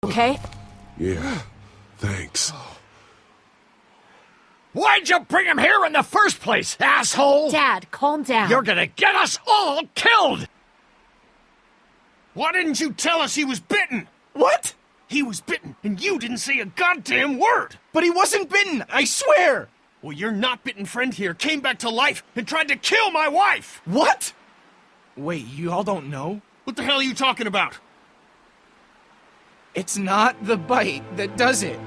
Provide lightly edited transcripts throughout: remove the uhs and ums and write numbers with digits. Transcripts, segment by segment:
okay? Yeah, thanks. Why'd you bring him here in the first place, asshole? Dad, calm down. You're gonna get us all killed! Why didn't you tell us he was bitten? What? He was bitten, and you didn't say a goddamn word! But he wasn't bitten, I swear! Well, your not-bitten friend here came back to life and tried to kill my wife! What? Wait, you all don't know? What the hell are you talking about? It's not the bite that does it.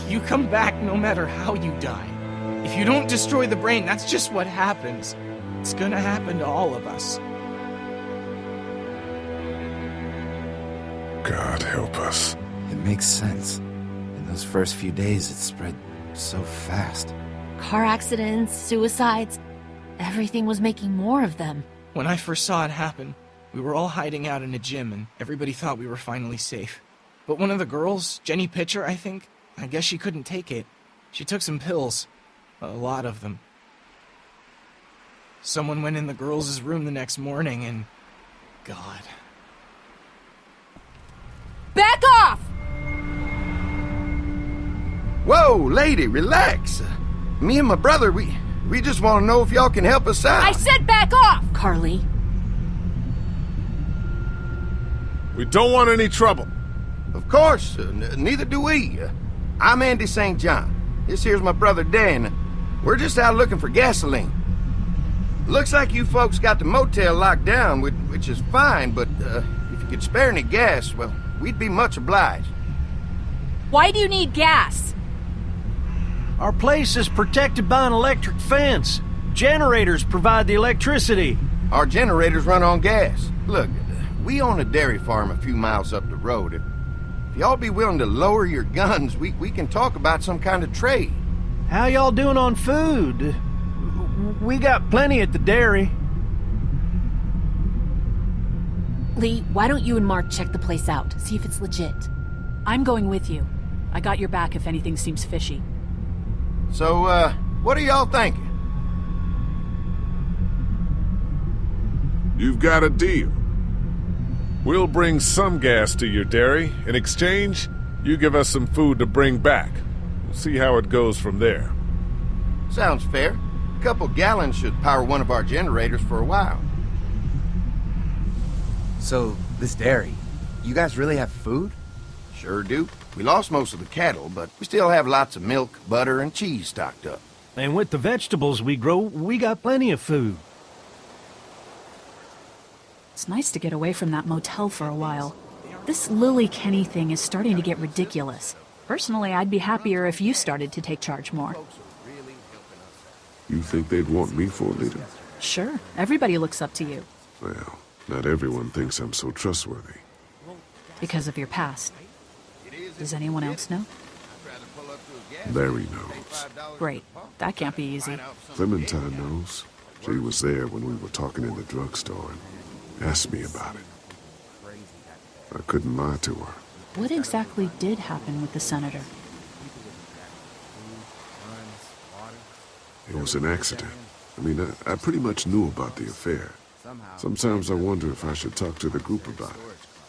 You come back no matter how you die. If you don't destroy the brain, that's just what happens. It's gonna happen to all of us. God help us. It makes sense. In those first few days, it spread so fast. Car accidents, suicides. Everything was making more of them. When I first saw it happen, we were all hiding out in a gym and everybody thought we were finally safe. But one of the girls, Jenny Pitcher, I think, I guess she couldn't take it. She took some pills. A lot of them. Someone went in the girls' room the next morning and... God. Back off! Whoa, lady, relax. Me and my brother, we just want to know if y'all can help us out. I said back off! Carly. We don't want any trouble. Of course, neither do we. I'm Andy St. John. This here's my brother Dan. We're just out looking for gasoline. Looks like you folks got the motel locked down, which is fine, but if you could spare any gas, well, we'd be much obliged. Why do you need gas? Our place is protected by an electric fence. Generators provide the electricity. Our generators run on gas. Look, we own a dairy farm a few miles up the road. If y'all be willing to lower your guns, we can talk about some kind of trade. How y'all doing on food? We got plenty at the dairy. Lee, why don't you and Mark check the place out, see if it's legit? I'm going with you. I got your back if anything seems fishy. So, what are y'all thinking? You've got a deal. We'll bring some gas to your dairy. In exchange, you give us some food to bring back. We'll see how it goes from there. Sounds fair. A couple gallons should power one of our generators for a while. So, this dairy, you guys really have food? Sure do. We lost most of the cattle, but we still have lots of milk, butter, and cheese stocked up. And with the vegetables we grow, we got plenty of food. It's nice to get away from that motel for a while. This Lily Kenny thing is starting to get ridiculous. Personally, I'd be happier if you started to take charge more. You think they'd want me for a leader? Sure, everybody looks up to you. Well, not everyone thinks I'm so trustworthy. Because of your past. Does anyone else know? Larry knows. Great. That can't be easy. Clementine knows. She was there when we were talking in the drugstore and asked me about it. I couldn't lie to her. What exactly did happen with the senator? It was an accident. I mean, I pretty much knew about the affair. Sometimes I wonder if I should talk to the group about it.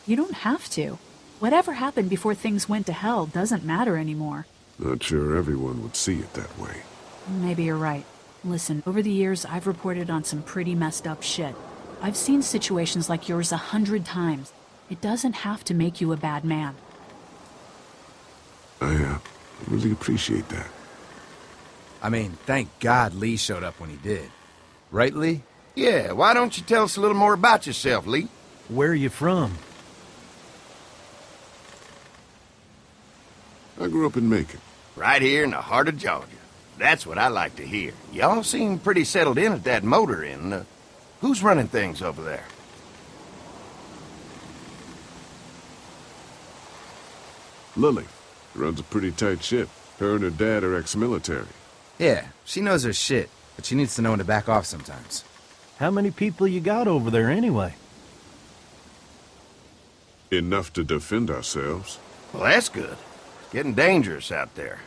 You don't have to. Whatever happened before things went to hell doesn't matter anymore. Not sure everyone would see it that way. Maybe you're right. Listen, over the years, I've reported on some pretty messed up shit. I've seen situations like yours 100 times. It doesn't have to make you a bad man. I really appreciate that. I mean, thank God Lee showed up when he did. Right, Lee? Yeah, why don't you tell us a little more about yourself, Lee? Where are you from? I grew up in Macon. Right here in the heart of Georgia. That's what I like to hear. Y'all seem pretty settled in at that motor inn. Who's running things over there? Lily runs a pretty tight ship. Her and her dad are ex-military. Yeah, she knows her shit, but she needs to know when to back off sometimes. How many people you got over there anyway? Enough to defend ourselves. Well, that's good. It's getting dangerous out there.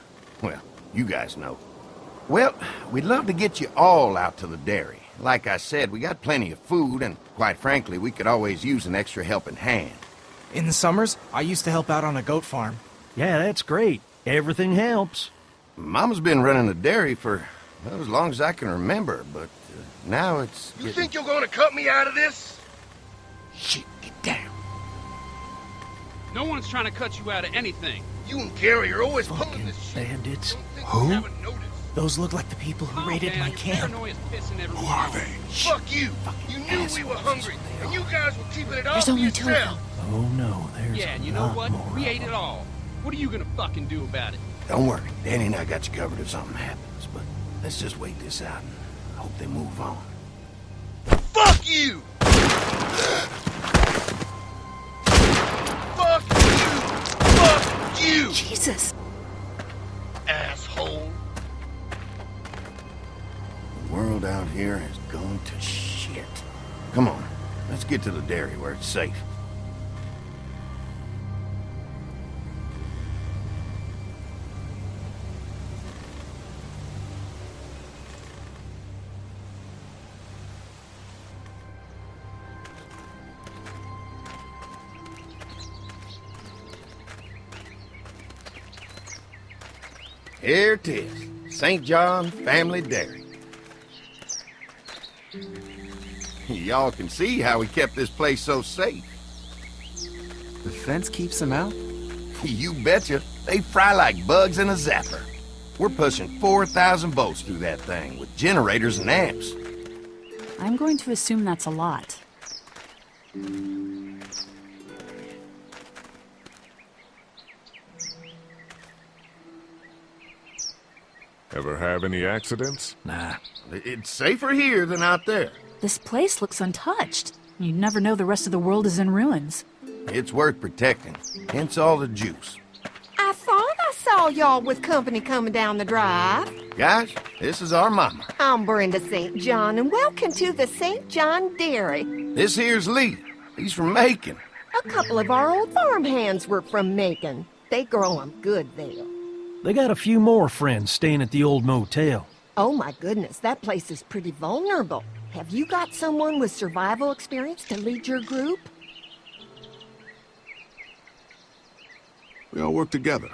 Well, you guys know. Well, we'd love to get you all out to the dairy. Like I said, we got plenty of food, and quite frankly, we could always use an extra helping hand. In the summers, I used to help out on a goat farm. Yeah, that's great. Everything helps. Mama's been running a dairy for, well, as long as I can remember, but now it's... You think you're gonna cut me out of this? Shit, get down. No one's trying to cut you out of anything. You and Gary are always pulling this shit. Bandits. Don't think Who? we haven't noticed. Those look like the people who raided my camp. Paranoia's pissing everyone Who are off. they? Fuck you! You knew we were hungry, and you guys were keeping it all There's to only two of yourself. them. Oh no, there's Yeah, and you a know lot what? more We of ate it all. What are you gonna fucking do about it? Don't worry, Danny and I got you covered if something happens, but let's just wait this out and hope they move on. Fuck you! Fuck you! Fuck you! Jesus. Asshole! The world out here has gone to shit. Come on, let's get to the dairy where it's safe. Here it is, St. John Family Dairy. Y'all can see how we kept this place so safe. The fence keeps them out? You betcha. They fry like bugs in a zapper. We're pushing 4,000 volts through that thing with generators and amps. I'm going to assume that's a lot. Ever have any accidents? Nah. It's safer here than out there. This place looks untouched. You'd never know the rest of the world is in ruins. It's worth protecting, hence all the juice. I thought I saw y'all with company coming down the drive. Guys, this is our mama. I'm Brenda St. John, and welcome to the St. John Dairy. This here's Lee. He's from Macon. A couple of our old farm hands were from Macon. They grow 'em good there. They got a few more friends staying at the old motel. Oh my goodness, that place is pretty vulnerable. Have you got someone with survival experience to lead your group? We all work together.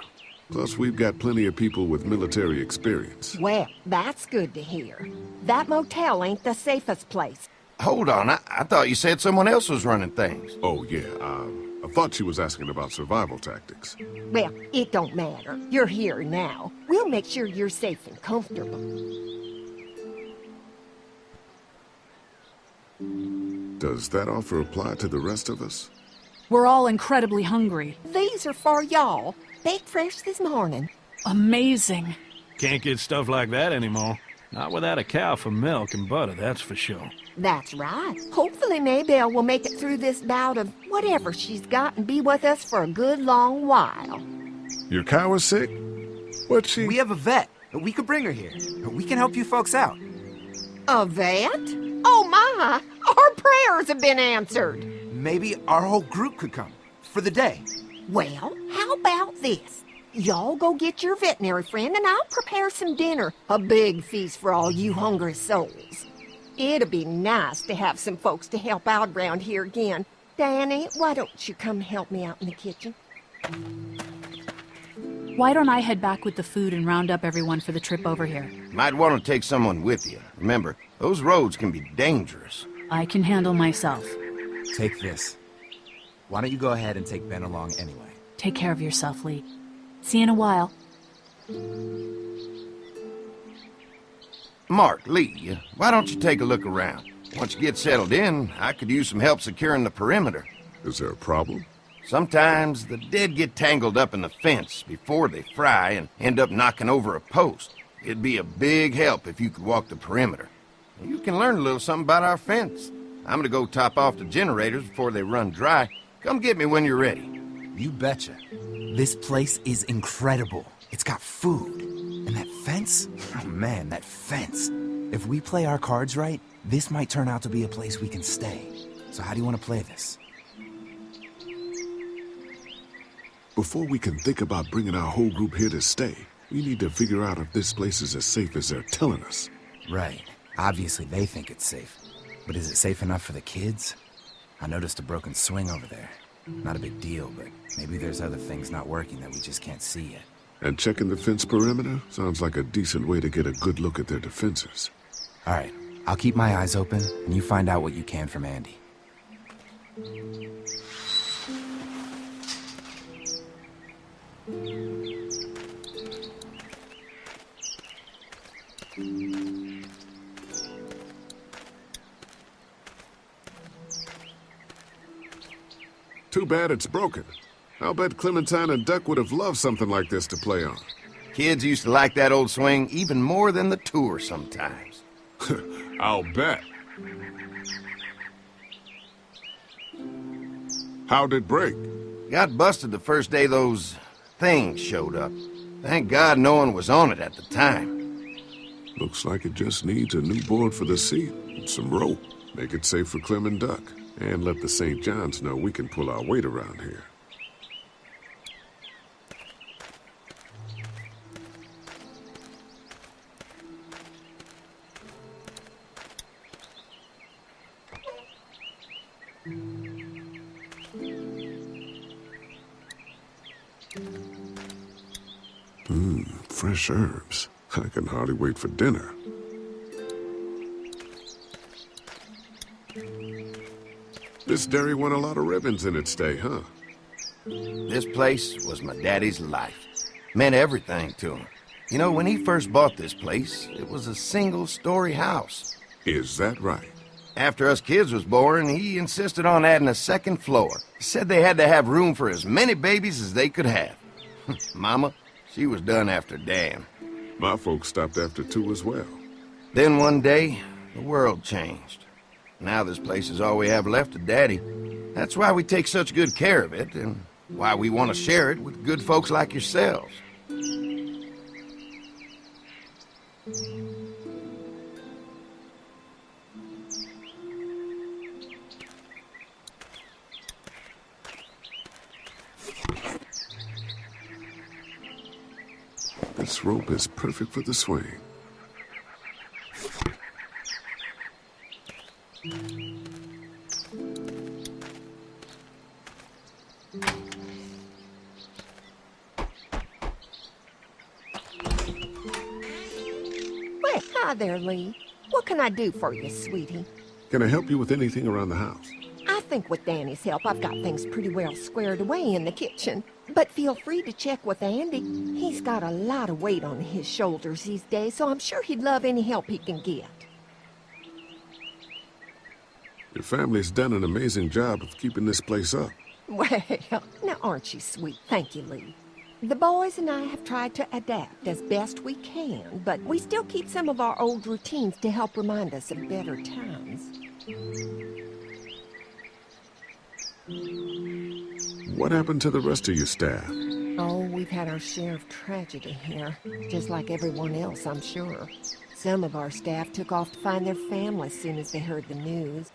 Plus, we've got plenty of people with military experience. Well, that's good to hear. That motel ain't the safest place. Hold on, I thought you said someone else was running things. Oh, yeah, I thought she was asking about survival tactics. Well, it don't matter. You're here now. We'll make sure you're safe and comfortable. Does that offer apply to the rest of us? We're all incredibly hungry. These are for y'all. Baked fresh this morning. Amazing. Can't get stuff like that anymore. Not without a cow for milk and butter, that's for sure. That's right. Hopefully Maybelle will make it through this bout of whatever she's got and be with us for a good long while. Your cow is sick? What's she... We have a vet. We could bring her here. We can help you folks out. A vet? Oh my! Our prayers have been answered. Maybe our whole group could come. For the day. Well, how about this? Y'all go get your veterinary friend and I'll prepare some dinner. A big feast for all you hungry souls. It'd be nice to have some folks to help out around here again. Danny, why don't you come help me out in the kitchen? Why don't I head back with the food and round up everyone for the trip over here? Might want to take someone with you. Remember, those roads can be dangerous. I can handle myself. Take this. Why don't you go ahead and take Ben along anyway? Take care of yourself, Lee. See you in a while. Mark, Lee, why don't you take a look around? Once you get settled in, I could use some help securing the perimeter. Is there a problem? Sometimes the dead get tangled up in the fence before they fry and end up knocking over a post. It'd be a big help if you could walk the perimeter. You can learn a little something about our fence. I'm gonna go top off the generators before they run dry. Come get me when you're ready. You betcha. This place is incredible. It's got food. And that fence? Oh man, that fence. If we play our cards right, this might turn out to be a place we can stay. So how do you want to play this? Before we can think about bringing our whole group here to stay, we need to figure out if this place is as safe as they're telling us. Right. Obviously they think it's safe. But is it safe enough for the kids? I noticed a broken swing over there. Not a big deal, but maybe there's other things not working that we just can't see yet. And checking the fence perimeter sounds like a decent way to get a good look at their defenses. All right, I'll keep my eyes open, and you find out what you can from Andy. Too bad it's broken. I'll bet Clementine and Duck would have loved something like this to play on. Kids used to like that old swing even more than the tour sometimes. I'll bet. How'd it break? Got busted the first day those things showed up. Thank God no one was on it at the time. Looks like it just needs a new board for the seat and some rope. Make it safe for Clem and Duck. And let the St. John's know we can pull our weight around here. Fresh herbs. I can hardly wait for dinner. This dairy won a lot of ribbons in its day, huh? This place was my daddy's life. Meant everything to him. You know, when he first bought this place, it was a single-story house. Is that right? After us kids was born, he insisted on adding a second floor. He said they had to have room for as many babies as they could have. Mama, she was done after Dan. My folks stopped after 2 as well. Then one day, the world changed. Now this place is all we have left of Daddy. That's why we take such good care of it, and why we want to share it with good folks like yourselves. This rope is perfect for the swing. Well, hi there, Lee. What can I do for you, sweetie? Can I help you with anything around the house? I think with Danny's help, I've got things pretty well squared away in the kitchen. But feel free to check with Andy. He's got a lot of weight on his shoulders these days, so I'm sure he'd love any help he can get. Your family's done an amazing job of keeping this place up. Well, now aren't you sweet? Thank you, Lee. The boys and I have tried to adapt as best we can, but we still keep some of our old routines to help remind us of better times. What happened to the rest of your staff? Oh, we've had our share of tragedy here, just like everyone else, I'm sure. Some of our staff took off to find their families as soon as they heard the news.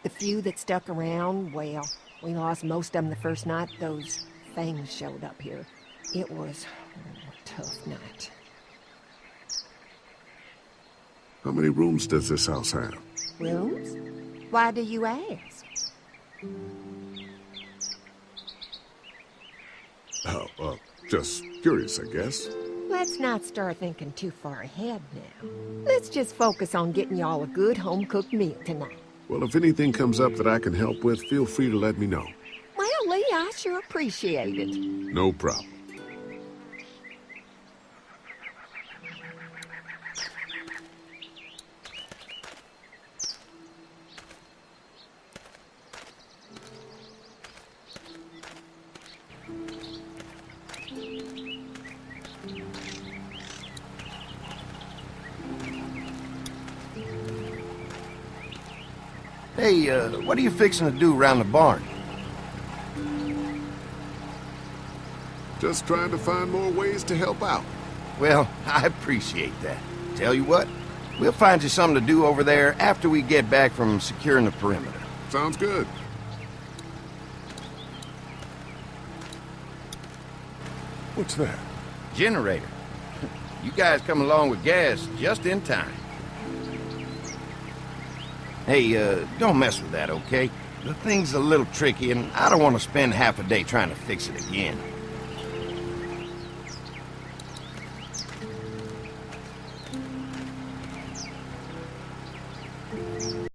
The few that stuck around, well, we lost most of them the first night those things showed up here. It was a tough night. How many rooms does this house have? Rooms? Why do you ask? Oh, just curious, I guess. Let's not start thinking too far ahead now. Let's just focus on getting y'all a good home-cooked meal tonight. Well, if anything comes up that I can help with, feel free to let me know. Well, Lee, I sure appreciate it. No problem. Hey, what are you fixing to do around the barn? Just trying to find more ways to help out. Well, I appreciate that. Tell you what, we'll find you something to do over there after we get back from securing the perimeter. Sounds good. What's that? Generator. You guys come along with gas just in time. Hey, don't mess with that, okay? The thing's a little tricky, and I don't want to spend half a day trying to fix it again.